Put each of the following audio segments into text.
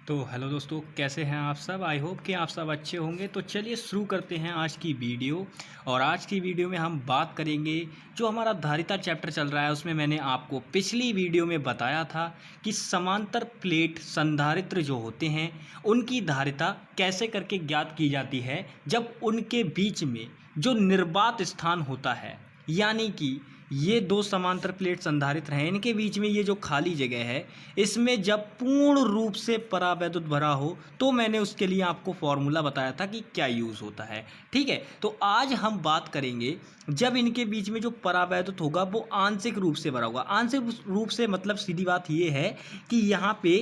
तो हेलो दोस्तों, कैसे हैं आप सब। आई होप कि आप सब अच्छे होंगे। तो चलिए शुरू करते हैं आज की वीडियो। और आज की वीडियो में हम बात करेंगे जो हमारा धारिता चैप्टर चल रहा है, उसमें मैंने आपको पिछली वीडियो में बताया था कि समांतर प्लेट संधारित्र जो होते हैं उनकी धारिता कैसे करके ज्ञात की जाती है जब उनके बीच में जो निर्वात स्थान होता है, यानी कि ये दो समांतर प्लेट संधारित्र हैं, इनके बीच में ये जो खाली जगह है इसमें जब पूर्ण रूप से परावैद्युत भरा हो तो मैंने उसके लिए आपको फॉर्मूला बताया था कि क्या यूज़ होता है। ठीक है, तो आज हम बात करेंगे जब इनके बीच में जो परावैद्युत होगा वो आंशिक रूप से भरा होगा। आंशिक रूप से मतलब सीधी बात ये है कि यहाँ पे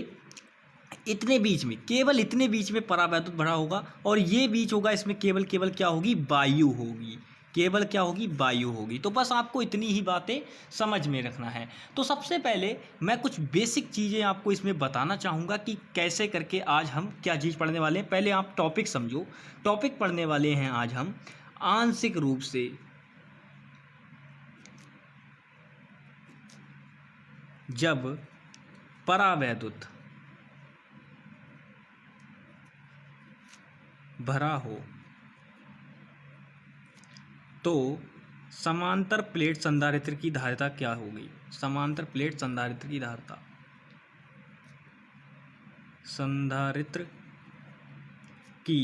इतने बीच में, केवल इतने बीच में परावैद्युत भरा होगा और ये बीच होगा, इसमें केवल केवल क्या होगी, वायु होगी। केवल क्या होगी, वायु होगी। तो बस आपको इतनी ही बातें समझ में रखना है। तो सबसे पहले मैं कुछ बेसिक चीज़ें आपको इसमें बताना चाहूँगा कि कैसे करके आज हम क्या चीज़ पढ़ने वाले हैं। पहले आप टॉपिक समझो। टॉपिक पढ़ने वाले हैं आज हम आंशिक रूप से जब परावैद्युत भरा हो तो समांतर प्लेट संधारित्र की धारिता क्या होगी। समांतर प्लेट संधारित्र की धारिता, संधारित्र की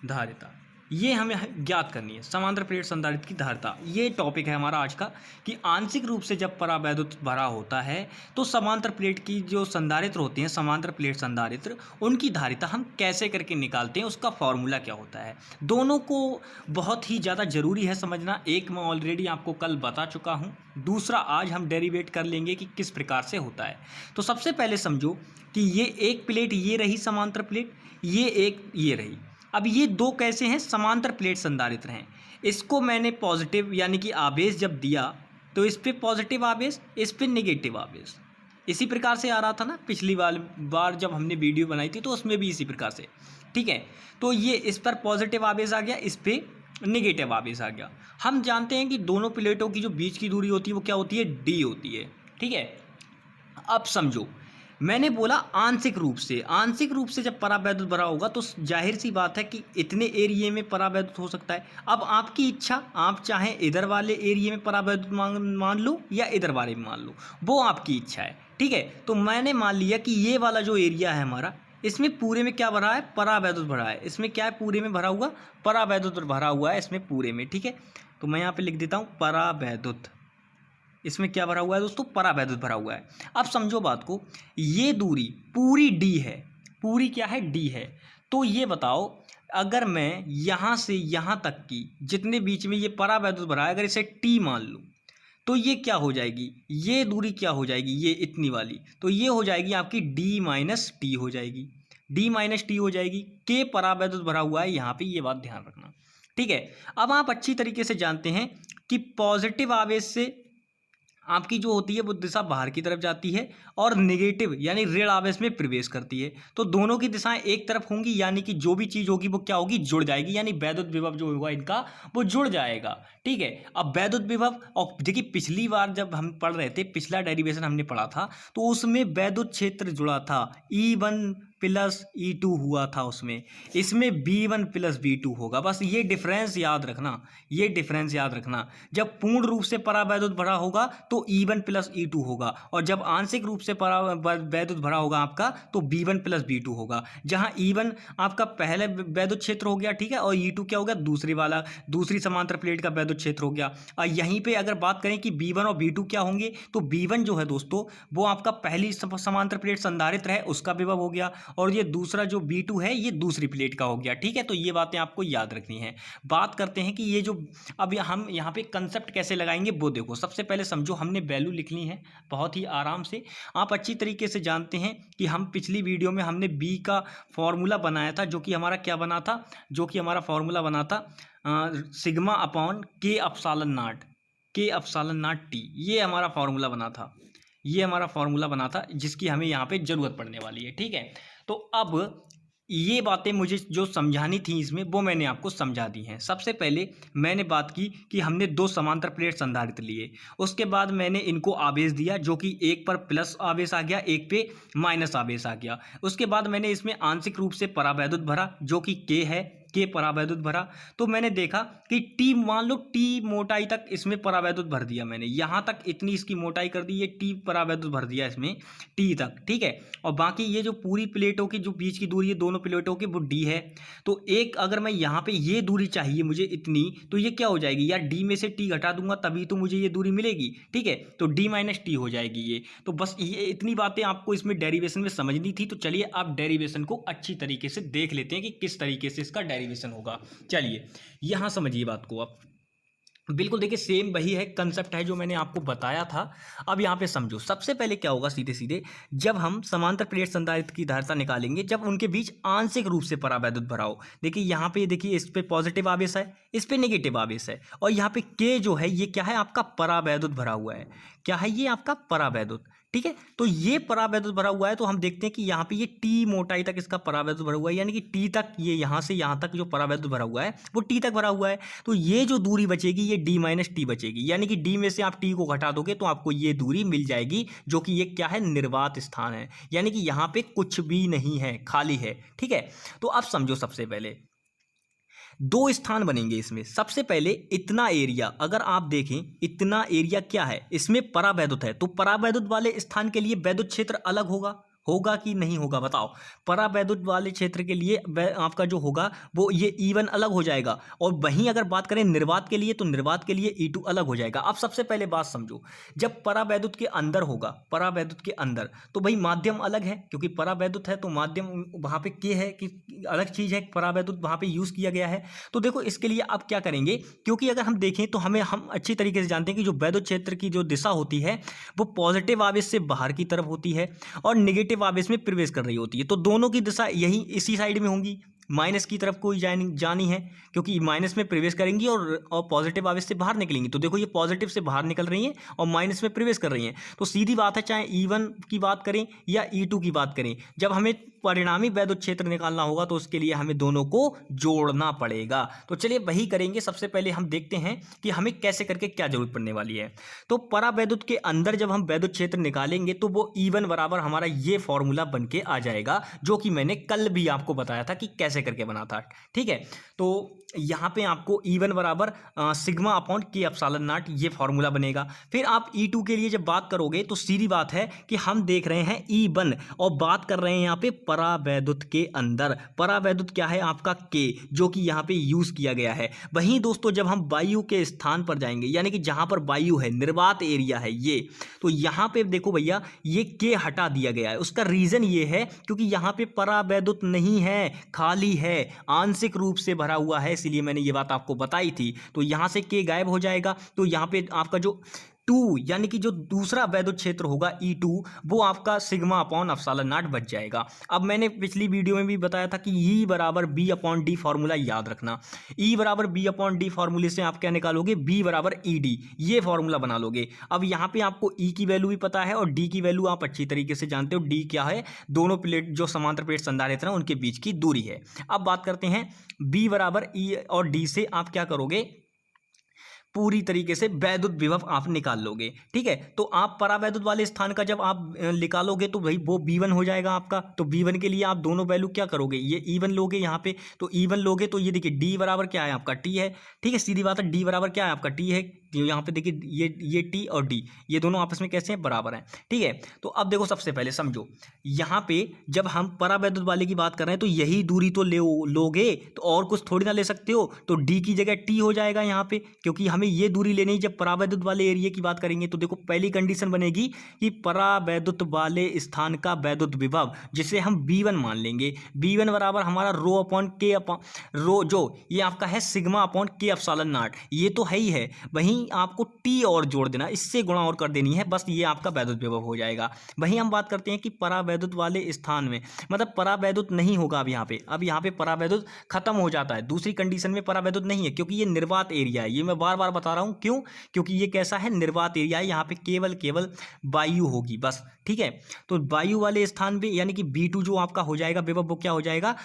धारिता ये हमें ज्ञात करनी है। समांतर प्लेट संधारित्र की धारिता ये टॉपिक है हमारा आज का, कि आंशिक रूप से जब परावैद्युत भरा होता है तो समांतर प्लेट की जो संधारित्र होते हैं, समांतर प्लेट संधारित्र, उनकी धारिता हम कैसे करके निकालते हैं, उसका फॉर्मूला क्या होता है। दोनों को बहुत ही ज़्यादा ज़रूरी है समझना। एक मैं ऑलरेडी आपको कल बता चुका हूँ, दूसरा आज हम डेरिवेट कर लेंगे कि किस प्रकार से होता है। तो सबसे पहले समझो कि ये एक प्लेट ये रही समांतर प्लेट, ये एक ये रही। अब ये दो कैसे हैं, समांतर प्लेट संधारित्र हैं। इसको मैंने पॉजिटिव यानी कि आवेश जब दिया तो इस पे पॉजिटिव आवेश, इस पे नेगेटिव आवेश। इसी प्रकार से आ रहा था ना पिछली बार जब हमने वीडियो बनाई थी, तो उसमें भी इसी प्रकार से। ठीक है, तो ये इस पर पॉजिटिव आवेश आ गया, इस पे नेगेटिव आवेश आ गया। हम जानते हैं कि दोनों प्लेटों की जो बीच की दूरी होती है वो क्या होती है, डी होती है। ठीक है, अब समझो, मैंने बोला आंशिक रूप से जब परावैद्युत भरा होगा तो जाहिर सी बात है कि इतने एरिया में परावैद्युत हो सकता है। अब आपकी इच्छा, आप चाहे इधर वाले एरिया में परावैद्युत मान लो या इधर वाले में मान लो, वो आपकी इच्छा है। ठीक है, तो मैंने मान लिया कि ये वाला जो एरिया है हमारा, इसमें पूरे में क्या भरा है, परावैद्युत भरा है। इसमें क्या है, पूरे में भरा हुआ परावैद्युत भरा हुआ है इसमें पूरे में। ठीक है, तो मैं यहाँ पे लिख देता हूँ परावैद्युत। इसमें क्या भरा हुआ है दोस्तों, परावैद्युत भरा हुआ है। अब समझो बात को, ये दूरी पूरी डी है, पूरी क्या है, डी है। तो ये बताओ, अगर मैं यहाँ से यहाँ तक की जितने बीच में ये परावैद्युत भरा है, अगर इसे टी मान लूँ तो ये क्या हो जाएगी, ये दूरी क्या हो जाएगी, ये इतनी वाली, तो ये हो जाएगी आपकी डी माइनस टी हो जाएगी। डी माइनस टी हो जाएगी। के परावैद्युत भरा हुआ है यहाँ पे, ये बात ध्यान रखना। ठीक है, अब आप अच्छी तरीके से जानते हैं कि पॉजिटिव आवेश से आपकी जो होती है वो दिशा बाहर की तरफ जाती है और नेगेटिव यानी ऋण आवेश में प्रवेश करती है। तो दोनों की दिशाएं एक तरफ होंगी, यानी कि जो भी चीज़ होगी वो क्या होगी, जुड़ जाएगी, यानी वैद्युत विभव जो होगा इनका वो जुड़ जाएगा। ठीक है, अब वैद्युत विभव, और देखिए पिछली बार जब हम पढ़ रहे थे, पिछला डेरिवेशन हमने पढ़ा था, तो उसमें वैद्युत क्षेत्र जुड़ा था, E1 प्लस E2 हुआ था उसमें। इसमें B1 प्लस B2 होगा। बस ये डिफरेंस याद रखना, ये डिफरेंस याद रखना। जब पूर्ण रूप से परावैद्युत भरा होगा तो E1 प्लस E2 होगा, और जब आंशिक रूप से परावैद्युत भरा होगा आपका तो B1 प्लस B2 होगा। जहां E1 आपका पहले वैद्युत क्षेत्र हो गया, ठीक है, और E2 क्या हो गया, दूसरी वाला, दूसरी समांतर प्लेट का वैद्युत क्षेत्र हो गया। और यहीं पे अगर बात करें कि B1 और B2 क्या होंगे, तो B1 जो है दोस्तों वो आपका पहली समांतर प्लेट संधारित्र है उसका विभव हो गया, और ये दूसरा जो B2 है ये दूसरी प्लेट का हो गया। ठीक है, तो ये बातें आपको याद रखनी है। बात करते हैं कि ये जो अब हम यहाँ पे कंसेप्ट कैसे लगाएंगे वो देखो। सबसे पहले समझो, हमने वैल्यू लिखनी है बहुत ही आराम से। आप अच्छी तरीके से जानते हैं कि हम पिछली वीडियो में हमने बी का फॉर्मूला बनाया था, जो कि हमारा क्या बना था, जो कि हमारा फॉर्मूला बना था सिग्मा अपॉन के अपसालन नाट, के अपसालन नाट टी। ये हमारा फॉर्मूला बना था, ये हमारा फॉर्मूला बना था जिसकी हमें यहाँ पे ज़रूरत पड़ने वाली है। ठीक है, तो अब ये बातें मुझे जो समझानी थी इसमें वो मैंने आपको समझा दी हैं। सबसे पहले मैंने बात की कि हमने दो समांतर प्लेट संधारित्र लिए, उसके बाद मैंने इनको आवेश दिया जो कि एक पर प्लस आवेश आ गया, एक पे माइनस आवेश आ गया। उसके बाद मैंने इसमें आंशिक रूप से परावैद्युत भरा जो कि के है, के परावैद्युत भरा। तो मैंने देखा कि टी, मान लो टी मोटाई तक इसमें परावैद्युत भर दिया मैंने, यहाँ तक इतनी इसकी मोटाई कर दी, ये टी परावैद्युत भर दिया इसमें टी तक, ठीक है। और बाकी ये जो पूरी प्लेटों की जो बीच की दूरी है दोनों प्लेटों की वो डी है। तो एक अगर मैं यहाँ पे ये दूरी चाहिए मुझे इतनी, तो ये क्या हो जाएगी यार, डी में से टी घटा दूंगा तभी तो मुझे ये दूरी मिलेगी, ठीक है। तो डी माइनस टी हो जाएगी ये। तो बस ये इतनी बातें आपको इसमें डेरिवेशन में समझनी थी। तो चलिए आप डेरिवेशन को अच्छी तरीके से देख लेते हैं कि किस तरीके से इसका डेरिवेशन होगा। चलिए यहाँ समझिए बात को आप। बिल्कुल देखिए सेम वही है, कंसेप्ट है जो मैंने आपको बताया था। अब यहाँ पे समझो, सबसे पहले क्या होगा, सीधे सीधे जब हम समांतर प्लेट संधारित्र की धारिता निकालेंगे, जब उनके बीच आंशिक रूप से परावैद्युत भरा हो। देखिए यहाँ पे, देखिए इस पे पॉजिटिव आवेश है, इस पे नेगेटिव आवेश है, और यहाँ पे के जो है ये क्या है, आपका परावैद्युत भरा हुआ है। क्या है ये, आपका परावैद्युत, ठीक है। तो ये परावैद्युत भरा हुआ है, तो हम देखते हैं कि यहाँ पे ये टी मोटाई तक इसका परावैद्युत भरा हुआ है, यानी कि टी तक, ये यहाँ से यहाँ तक जो परावैद्युत भरा हुआ है वो टी तक भरा हुआ है। तो ये जो दूरी बचेगी ये डी माइनस टी बचेगी, यानी कि डी में से आप टी को घटा दोगे तो आपको ये दूरी मिल जाएगी, जो कि ये क्या है, निर्वात स्थान है, यानी कि यहाँ पे कुछ भी नहीं है, खाली है, ठीक है। तो अब समझो, सबसे पहले दो स्थान बनेंगे इसमें। सबसे पहले इतना एरिया, अगर आप देखें इतना एरिया क्या है, इसमें परावैद्युत है, तो परावैद्युत वाले स्थान के लिए वैद्युत क्षेत्र अलग होगा कि नहीं होगा, बताओ। परावैद्युत वाले क्षेत्र के लिए आपका जो होगा वो ये E1 अलग हो जाएगा, और वहीं अगर बात करें निर्वात के लिए तो निर्वात के लिए E2 अलग हो जाएगा। अब सबसे पहले बात समझो, जब परावैद्युत के अंदर होगा, परावैद्युत के अंदर, तो भाई माध्यम अलग है, क्योंकि परावैद्युत है तो माध्यम वहाँ पे के है कि अलग चीज़ है, परावैद्युत वहाँ पे यूज़ किया गया है। तो देखो इसके लिए आप क्या करेंगे, क्योंकि अगर हम देखें तो हम अच्छी तरीके से जानते हैं कि जो वैद्युत क्षेत्र की जो दिशा होती है वो पॉजिटिव आवेश से बाहर की तरफ होती है और नेगेटिव आवेश में प्रवेश कर रही होती है। तो दोनों की दिशा यही इसी साइड में होंगी, माइनस की तरफ कोई जानी है, क्योंकि माइनस में प्रवेश करेंगी और पॉजिटिव आवेश से बाहर निकलेंगी। तो देखो ये पॉजिटिव से बाहर निकल रही हैं और माइनस में प्रवेश कर रही हैं। तो सीधी बात है, चाहे E1 की बात करें या E2 की बात करें, जब हमें परिणामी वैद्युत क्षेत्र निकालना होगा तो उसके लिए हमें दोनों को जोड़ना पड़ेगा। तो चलिए वही करेंगे। सबसे पहले हम देखते हैं कि हमें कैसे करके क्या जरूरत पड़ने वाली है। तो परावैद्युत के अंदर जब हम वैद्युत क्षेत्र निकालेंगे तो वो E1 बराबर हमारा ये फॉर्मूला बन के आ जाएगा, जो कि मैंने कल भी आपको बताया था कि कैसे करके बना था, ठीक है। तो यहाँ पे आपको E1 बराबर सिग्मा अपॉन के एप्सिलॉन नॉट ये फॉर्मूला बनेगा। फिर आप E2 के लिए जब बात करोगे तो सीधी बात है कि हम देख रहे हैं E1 और बात कर रहे हैं यहाँ पे परावैद्युत के अंदर। परावैद्युत क्या है, आपका के, जो कि यहाँ पे यूज किया गया है। वहीं दोस्तों जब हम वायु के स्थान पर जाएंगे, यानी कि जहाँ पर वायु है, निर्वात एरिया है ये, तो यहाँ पे देखो भैया ये के हटा दिया गया है। उसका रीजन ये है क्योंकि यहाँ पे परावैद्युत नहीं है, खाली है, आंशिक रूप से भरा हुआ है, इसलिए मैंने ये बात आपको बताई थी। तो यहाँ से के गायब हो जाएगा, तो यहाँ पे आपका जो 2 यानी कि जो दूसरा वैद्युत क्षेत्र होगा E2 वो आपका सिग्मा अपॉन एप्सिलॉन नॉट बच जाएगा। अब मैंने पिछली वीडियो में भी बताया था कि E बराबर B अपॉन डी फॉर्मूला याद रखना। E बराबर B अपॉन डी फॉर्मूले से आप क्या निकालोगे, B बराबर ED, ये फॉर्मूला बना लोगे। अब यहाँ पे आपको E की वैल्यू भी पता है और D की वैल्यू आप अच्छी तरीके से जानते हो। D क्या है, दोनों प्लेट जो समांतर प्लेट संधारित्र हैं उनके बीच की दूरी है। अब बात करते हैं B बराबर E और D से आप क्या करोगे, पूरी तरीके से वैद्युत विभव आप निकाल लोगे, ठीक है। तो आप परावैद्युत वाले स्थान का जब आप निकालोगे तो भाई वो B1 हो जाएगा आपका। तो B1 के लिए आप दोनों वैल्यू क्या करोगे, ये E1 लोगे यहाँ पे, तो E1 लोगे तो ये देखिए D बराबर क्या है आपका T है, ठीक है। सीधी बात है, D बराबर क्या है आपका T है। यहाँ पे देखिए ये T और D ये दोनों आपस में कैसे हैं, बराबर हैं, ठीक है। तो अब देखो सबसे पहले समझो, यहाँ पे जब हम परावैद्युत वाले की बात कर रहे हैं तो यही दूरी तो लोगे, तो और कुछ थोड़ी ना ले सकते हो। तो D की जगह T हो जाएगा यहाँ पे, क्योंकि हमें ये दूरी लेनी। जब परावैद्युत वाले एरिया की बात करेंगे तो देखो पहली कंडीशन बनेगी कि परावैद्युत वाले स्थान का वैद्युत विभव, जिसे हम V1 मान लेंगे। V1 बराबर हमारा रो अपॉन के रो, जो ये आपका है सिग्मा अपॉन के एप्सिलॉन नॉट, ये तो है ही है। वहीं वहीं आपको टी और जोड़ देना, इससे गुणा और कर देनी है, बस ये आपका वैद्युत विभव हो जाएगा। वहीं हम बात करते हैं कि परावैद्युत वाले स्थान में, मतलब परावैद्युत नहीं होगा अब यहाँ पे परावैद्युत खत्म हो जाता है। दूसरी कंडीशन में परावैद्युत नहीं है क्योंकि ये निर्वात एरिया है। ये मैं बार बार बता रहा हूँ, क्यों? क्योंकि ये कैसा है, निर्वात एरिया है। यहाँ पे केवल वायु होगी बस, ठीक है। तो वायु वाले स्थान पे यानी कि B2 जो आपका हो जाएगा विभव, वो क्या हो जाएगा,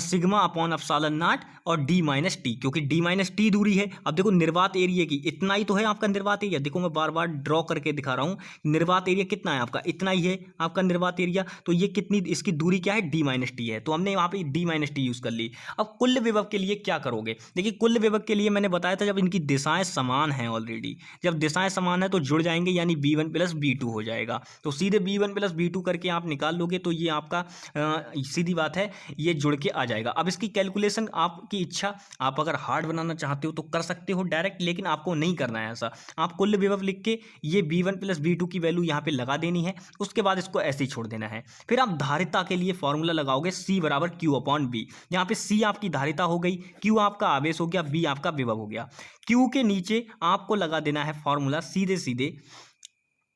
सिग्मा अपॉन एप्सिलॉन नॉट और D माइनस टी, क्योंकि D माइनस टी दूरी है। अब देखो निर्वात एरिया की इतना ही तो है आपका निर्वात एरिया, देखो मैं बार बार ड्रॉ करके दिखा रहा हूँ। निर्वात एरिया कितना है आपका, इतना ही है आपका निर्वात एरिया। तो ये कितनी, इसकी दूरी क्या है, D माइनस टी है। तो हमने यहाँ पे D माइनस टी यूज़ कर ली। अब कुल विभव के लिए क्या करोगे, देखिए कुल विभव के लिए मैंने बताया था जब इनकी दिशाएं समान हैं, ऑलरेडी जब दिशाएं समान है तो जुड़ जाएंगे, यानी B1 प्लस B2 हो जाएगा। तो सीधे B1 प्लस B2 करके आप निकाल लोगे तो ये आपका सीधी बात है, ये जुड़ के आ जाएगा। अब इसकी कैलकुलेशन आपकी इच्छा, आप अगर हार्ड बनाना चाहते हो तो कर सकते हो डायरेक्ट, लेकिन आपको नहीं करना है ऐसा। आप कुल विभव लिख के ये B1 प्लस B2 की वैल्यू यहाँ पे लगा देनी है, उसके बाद इसको ऐसे ही छोड़ देना है। फिर आप धारिता के लिए फॉर्मूला लगाओगे C बराबर Q अपॉन B। यहाँ पे C आपकी धारिता हो गई, Q आपका आवेश हो गया, B आपका विभव हो गया। Q के नीचे आपको लगा देना है फॉर्मूला सीधे सीधे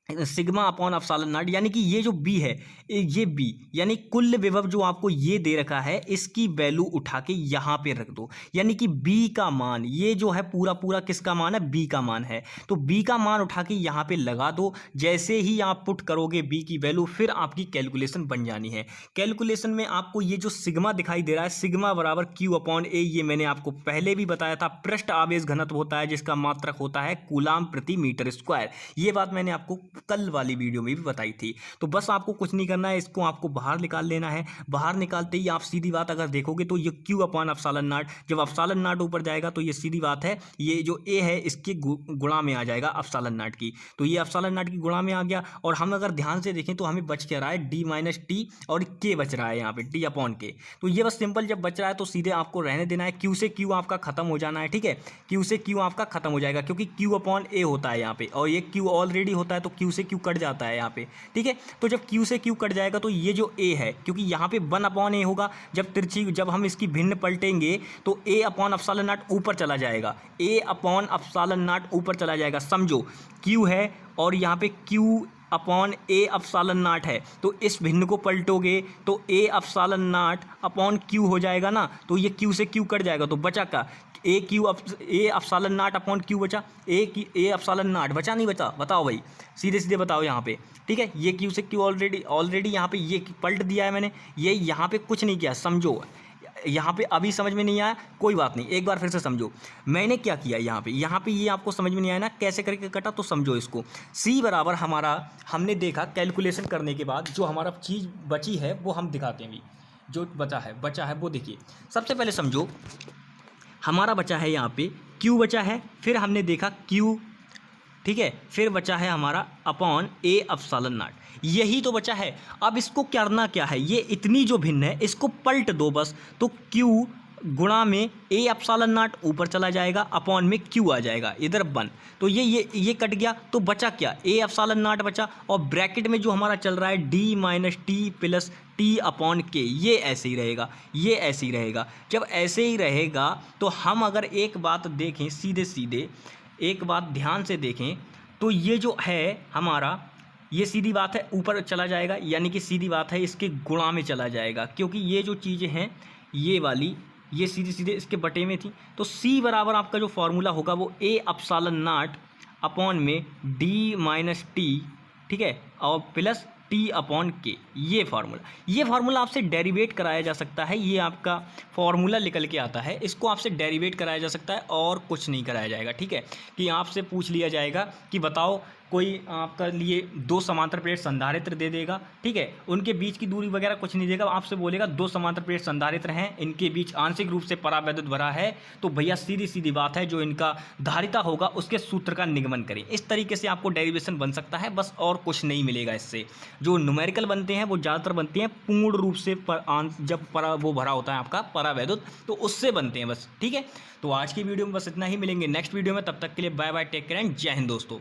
सिग्मा अपॉन एप्सिलॉन नॉट, यानी कि ये जो B है, ये B यानी कुल विभव जो आपको ये दे रखा है, इसकी वैल्यू उठा के यहाँ पे रख दो, यानी कि B का मान, ये जो है पूरा पूरा किसका मान है, B का मान है। तो B का मान उठा के यहाँ पे लगा दो। जैसे ही आप पुट करोगे B की वैल्यू, फिर आपकी कैलकुलेशन बन जानी है। कैलकुलेशन में आपको ये जो सिग्मा दिखाई दे रहा है, सिग्मा बराबर Q अपॉन A, ये मैंने आपको पहले भी बताया था, पृष्ठ आवेश घनत्व होता है जिसका मात्रक होता है कूलाम प्रति मीटर स्क्वायर। ये बात मैंने आपको कल वाली वीडियो में भी बताई थी। तो बस आपको कुछ नहीं करना है, इसको आपको बाहर निकाल लेना है। बाहर निकालते ही आप सीधी बात अगर देखोगे तो ये Q अपॉन एप्सिलॉन नॉट, जब एप्सिलॉन नॉट ऊपर जाएगा तो ये सीधी बात है, ये जो A है इसके गुणा में आ जाएगा एप्सिलॉन नॉट की। तो ये एप्सिलॉन नॉट की गुणा में आ गया। और हम अगर ध्यान से देखें तो हमें बच क्या रहा है, D माइनस टी और K बच रहा है यहाँ पे, D अपॉन K। तो ये बस सिंपल जब बच रहा है तो सीधे आपको रहने देना है। Q से Q आपका खत्म हो जाना है, ठीक है। Q से Q आपका खत्म हो जाएगा क्योंकि Q अपॉन A होता है यहाँ पे, और ये Q ऑलरेडी होता है तो Q से Q कट जाता है यहाँ पे, ठीक है। तो जब Q से Q कट जाएगा तो ये जो A है, क्योंकि यहाँ पे 1 अपॉन A होगा, जब हम इसकी भिन्न पलटेंगे तो A अपॉन एप्सिलॉन नॉट ऊपर चला जाएगा, A अपॉन एप्सिलॉन नॉट ऊपर चला जाएगा। समझो Q है और यहाँ पे Q upon A epsilon not है, तो इस भिन्न को पलटोगे तो A epsilon not upon Q हो जाएगा ना। तो ये Q से Q कट जाएगा तो बचा का A epsilon not upon Q बचा, A एप्सिलॉन नॉट बचा, नहीं बचा, बताओ भाई, सीधे सीधे बताओ यहाँ पे, ठीक है। ये Q से Q ऑलरेडी यहाँ पे ये पलट दिया है मैंने, ये यहाँ पे कुछ नहीं किया। समझो यहाँ पे अभी समझ में नहीं आया, कोई बात नहीं, एक बार फिर से समझो मैंने क्या किया। यहाँ पे ये आपको समझ में नहीं आया ना कैसे करके कटा, तो समझो इसको। C बराबर हमारा, हमने देखा कैलकुलेशन करने के बाद जो हमारा चीज़ बची है वो हम दिखाते हैं। भी जो बचा है वो देखिए। सबसे पहले समझो हमारा बचा है यहाँ पे Q बचा है, फिर हमने देखा Q, ठीक है, फिर बचा है हमारा अपॉन A एप्सिलॉन नॉट, यही तो बचा है। अब इसको करना क्या है, ये इतनी जो भिन्न है इसको पलट दो बस, तो Q गुणा में A एप्सिलॉन नॉट ऊपर चला जाएगा, अपॉन में Q आ जाएगा, इधर 1। तो ये कट गया, तो बचा क्या, A एप्सिलॉन नॉट बचा, और ब्रैकेट में जो हमारा चल रहा है D minus T plus T upon K, ये ऐसे ही रहेगा, ये ऐसे ही रहेगा। जब ऐसे ही रहेगा तो हम अगर एक बात देखें, सीधे एक बात ध्यान से देखें, तो ये जो है हमारा, ये सीधी बात है ऊपर चला जाएगा, यानी कि सीधी बात है इसके गुणा में चला जाएगा, क्योंकि ये जो चीज़ें हैं ये वाली, ये सीधे इसके बटे में थी। तो C बराबर आपका जो फॉर्मूला होगा वो A एप्सिलॉन नॉट अपॉन में D माइनस टी, ठीक है, और प्लस T अपॉन K, ये फार्मूला आपसे डेरिवेट कराया जा सकता है। ये आपका फार्मूला निकल के आता है, इसको आपसे डेरिवेट कराया जा सकता है और कुछ नहीं कराया जाएगा, ठीक है। कि आपसे पूछ लिया जाएगा कि बताओ कोई आपका लिए 2 समांतर प्लेट संधारित्र दे देगा, ठीक है, उनके बीच की दूरी वगैरह कुछ नहीं देगा, आपसे बोलेगा 2 समांतर प्लेट संधारित्र हैं, इनके बीच आंशिक रूप से परावैद्युत भरा है, तो भैया सीधी बात है जो इनका धारिता होगा उसके सूत्र का निगमन करें। इस तरीके से आपको डेरिवेशन बन सकता है, बस और कुछ नहीं मिलेगा इससे। जो न्यूमेरिकल बनते हैं वो ज़्यादातर बनते हैं पूर्ण रूप से जब वो भरा होता है आपका परावैद्युत, तो उससे बनते हैं बस, ठीक है। तो आज की वीडियो में बस इतना ही, मिलेंगे नेक्स्ट वीडियो में, तब तक के लिए bye bye, take care and जय हिंद दोस्तों।